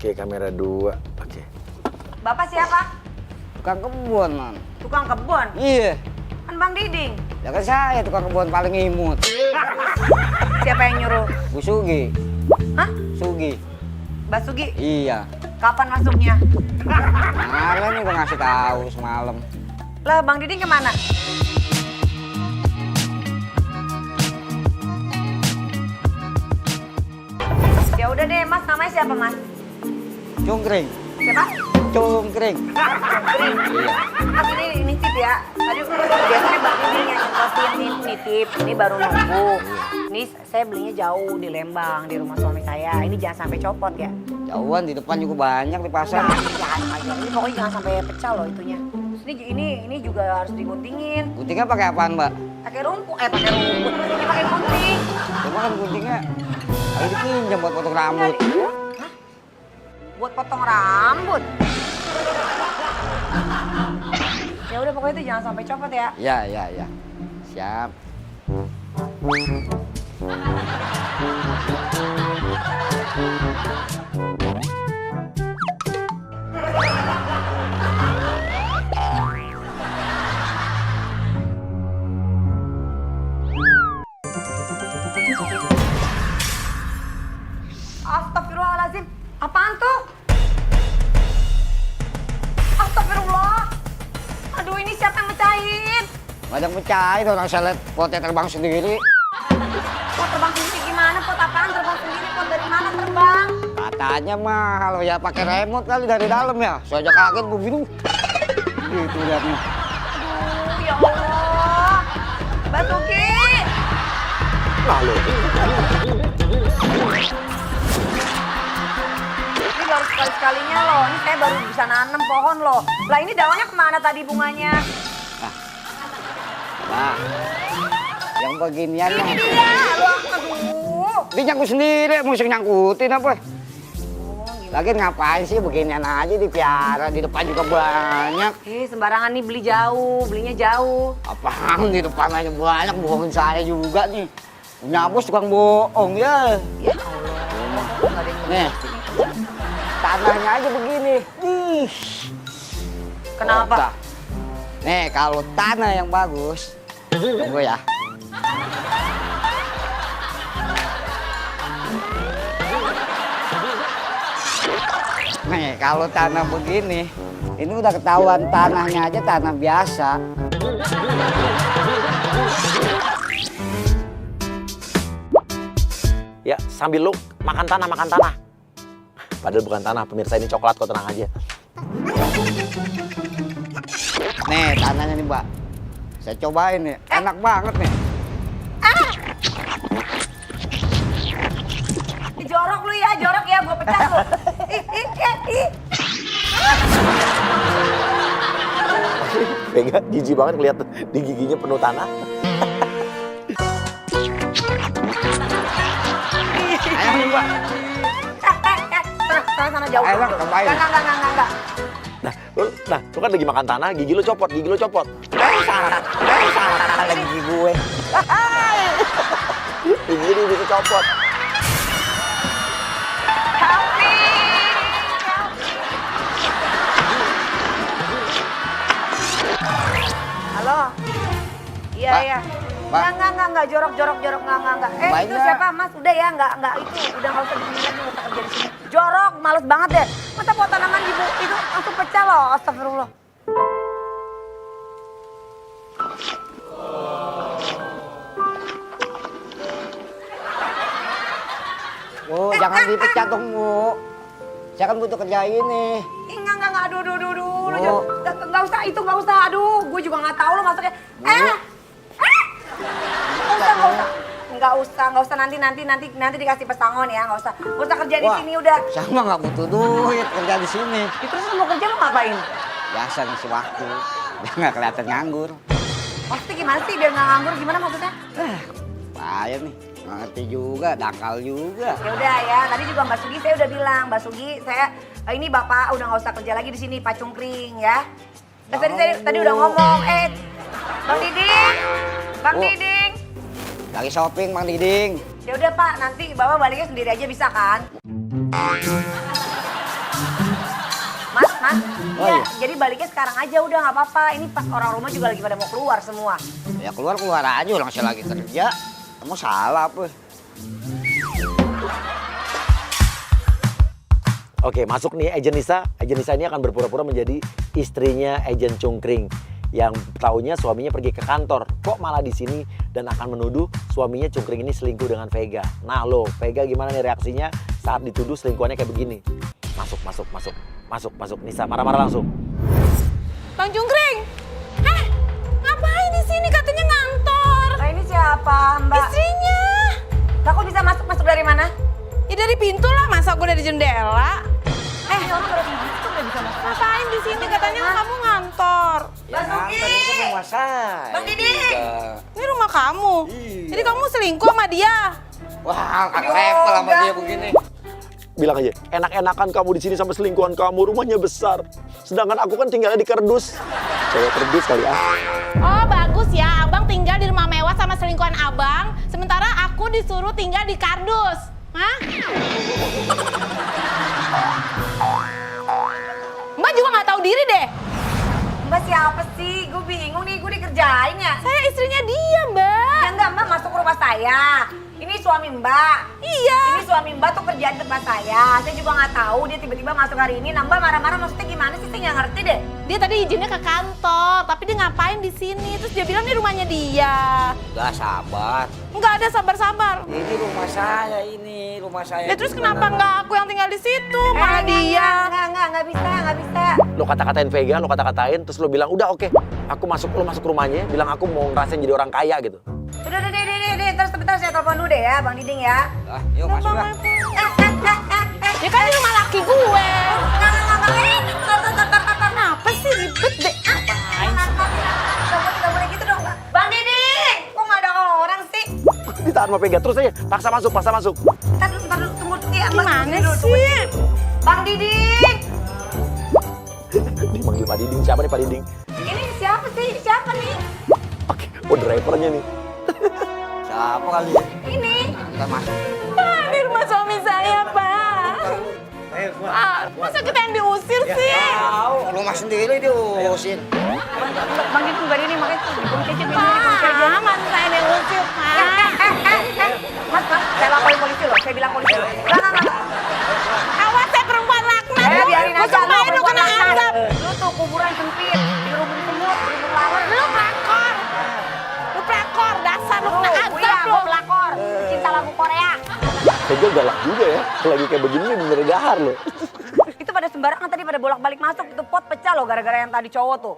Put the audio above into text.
Oke, kamera 2. Oke. Bapak siapa? Tukang kebun, Man. Tukang kebun? Iya. Kan Bang Diding. Ya kan saya tukang kebun paling imut. Siapa yang nyuruh? Bu Sugi. Hah? Sugi. Mbak Sugi? Iya. Kapan masuknya? Kemarin udah ngasih tahu semalam. Lah Bang Diding kemana? Ya udah deh Mas, namanya siapa Mas? Cungkring. Siapa? Cungkring. Cungkring. Iya. Mas ini nitip ya. Tadi biasanya Bang Diding yang nyepotin nitip. Ini baru nunggu. Ini saya belinya jauh di Lembang, di rumah suami saya. Ini jangan sampai copot ya. Jauhan di depan juga banyak di pasar. Nah, jangan aja. Ini pokoknya jangan sampai pecah loh itunya. Terus ini juga harus diguntingin. Guntingnya pakai apaan, Mbak? Pakai rumput, pakai rumput. Ini pakai gunting. Cuma kan guntingnya ayo dipinjam buat potong rambut. Hah? Buat potong rambut. Ya udah pokoknya itu jangan sampai copot ya. Ya. Siap. Astagfirullahaladzim. Apaan tuh? Astagfirullah. Aduh ini siapa yang mecahin? Gak ada yang pecahin orang saya lihat potnya terbang sendiri. Pot terbang sendiri gimana? Pot apaan terbang sendiri? Pot dari mana terbang? Katanya mah kalau ya pakai remote kali dari dalam ya. Saya aja kaget begitu. Itu lihatnya. Aduh ya Allah. Mbak Suki. Lalu. Ini baru sekali-sekalinya loh. Ini saya baru bisa nanam pohon loh. Lah ini daunnya kemana tadi bunganya? Nah, yang beginian Ini mah. dia. Aduh. Dia nyangkut sendiri, mesti nyangkutin apa? Oh, gimana? Lagian ngapain sih beginian aja dipiara, di depan juga banyak. Sembarangan nih beli jauh, belinya jauh. Apaan di depan aja banyak, bohongin saya juga nih. Punya bos tukang bohong ya. Ya Allah. Nggak ada yang Nih, tanahnya aja begini. Ih. Kenapa? Otak. Nih, kalau tanah yang bagus, tunggu ya. Nih, kalau tanah begini, ini udah ketahuan tanahnya aja tanah biasa. Ya, sambil lu makan tanah. Padahal bukan tanah, pemirsa ini coklat kok, tenang aja. Nih, tanahnya nih, Mbak. Saya cobain nih, enak banget nih. Jorok lu ya, jorok ya, gue pecah lu. Ih. Vega, jijik banget ngeliat di giginya penuh tanah. Ayo nih, Mbak. Sana jauh. Ayo, Bang, cobain. Enggak. Lu kan lagi makan tanah, gigi lu copot. Salah gigi gue. Gigi lu bisa copot. Help me. Halo. Iya. Mbak. Enggak, jorok, enggak. Mbak Itu Ina. siapa, Mas? Udah ya, enggak itu. Udah enggak usah di sini lagi, enggak usah kerja di sini. Jorok, males banget deh. Masa pot tanaman ibu itu langsung pecah loh, astagfirullah. Bu, jangan dipecat dong, Bu. Saya kan butuh kerja ini. Enggak, aduh. Bu. Enggak usah, aduh. Gue juga nggak tahu lo masuknya. Enggak usah, nanti dikasih pesangon ya, enggak usah kerja di Wah, sini udah. Saya mah nggak butuh duit kerja di sini. Terus lo mau kerja lo ngapain? Biasa ngisi waktu. Biar nggak kelihatan nganggur. Maksudnya gimana sih biar nggak nganggur, gimana maksudnya? Bahaya nih. Nggak ngerti juga, dangkal juga. Ya udah ya, tadi juga Mbak Sugi saya udah bilang, Mbak Sugi saya ini Bapak udah nggak usah kerja lagi di sini, Pak Cungkring ya. Tadi udah ngomong, Bang Diding, Bang Oh. Diding. Lagi shopping, Bang Diding. Ya udah Pak, nanti Bapak baliknya sendiri aja bisa kan? Hah? Oh, Iya, iya. jadi baliknya sekarang aja udah nggak apa-apa. Ini pas orang rumah juga lagi pada mau keluar semua. Ya keluar aja, orang saya lagi kerja. Kamu salah apa? Oke, masuk nih Ejen Nisa. Ejen Nisa ini akan berpura-pura menjadi istrinya Ejen Cungkring yang taunya suaminya pergi ke kantor. Kok malah di sini dan akan menuduh suaminya Cungkring ini selingkuh dengan Vega. Nah lo, Vega gimana nih reaksinya saat dituduh selingkuhannya kayak begini? Masuk. Nisa marah-marah langsung. Bang Cungkring, ngapain di sini? Katanya ngantor. Nah ini siapa mbak? Istrinya. Lah kok bisa masuk dari mana? Ya dari pintu lah, masa aku dari jendela? Ini orang baru masuk udah bisa masuk. Ngapain di sini? Katanya kamu ngantor. Bang Sugi! Ini rumah saya. Bang Didik! Ini rumah kamu. Iya. Jadi kamu selingkuh sama dia. Wah, kan level sama dia begini. Bilang aja, enak-enakan kamu di sini sama selingkuhan kamu, rumahnya besar. Sedangkan aku kan tinggalnya di kardus. Cewek kardus kali ah. Oh bagus ya, abang tinggal di rumah mewah sama selingkuhan abang. Sementara aku disuruh tinggal di kardus. Hah? Mbak juga nggak tahu diri deh. Mbak siapa sih? Gue bingung nih, gue dikerjain ya. Saya istrinya dia, Mbak. Ya enggak, Mbak masuk ke rumah saya. Ini suami Mbak. Iya. Ini suami Mbak tuh kerjaan di tempat saya. Saya juga nggak tahu dia tiba-tiba masuk hari ini. Nah Mbak marah-marah maksudnya gimana sih? Saya nggak ngerti deh. Dia tadi izinnya ke kantor, tapi dia ngapain di sini? Terus dia bilang ini rumahnya dia. Gak sabar. Nggak ada sabar-sabar. Ini rumah saya ini, rumah saya. Ya terus kenapa nggak aku yang tinggal di situ, malah enggak, dia? Nggak bisa. Lo kata-katain Vega, lo kata-katain, terus lo bilang, udah oke, aku masuk, lo masuk rumahnya, bilang aku mau ngerasain jadi orang kaya gitu. Udah, deh. Terus sebentar saya telepon dulu deh ya, Bang Diding ya. Ah, yuk masuk lah. Ya kan ini rumah laki gue. Nggak. Kenapa sih ribet deh? Nggak boleh gitu dong, Mbak. Bang Diding, kok nggak ada orang sih? Ditahan sama Vega, terus aja, paksa masuk. Ntar dulu, tunggu ya. Mbak. Gimana Tunggu dulu. sih? Bang Diding, Dipanggil Pak Diding, siapa nih Pak Diding? ini siapa sih? Siapa nih? Oke, oh drivernya nih. Siapa kali ya? Ini. Kita masuk. Pak, di rumah suami saya, Pak. Pak, masa kita yang diusir sih? Tahu, rumah sendiri diurusin. Bang Diding, Mbak Diding, makanya Bang Cece Pak, masa saya yang diusir, Pak? Mas, saya laporin polisi loh. Saya bilang polisi loh. Nggak. Awas saya perempuan laknat. Biarin Gua aja. sumpahin lu kena azab. Lu tuh kuburan sempit, dirubung semut, dirubung lawan. Lu pelakor. Lu pelakor, dasar lu kena azab Iya, lu. gue pelakor. Cinta lagu Korea. Vega galak juga ya, lagi kayak begini bener dahar lo. Itu pada sembarangan tadi pada bolak-balik masuk. Itu pot pecah loh gara-gara yang tadi cowok tuh.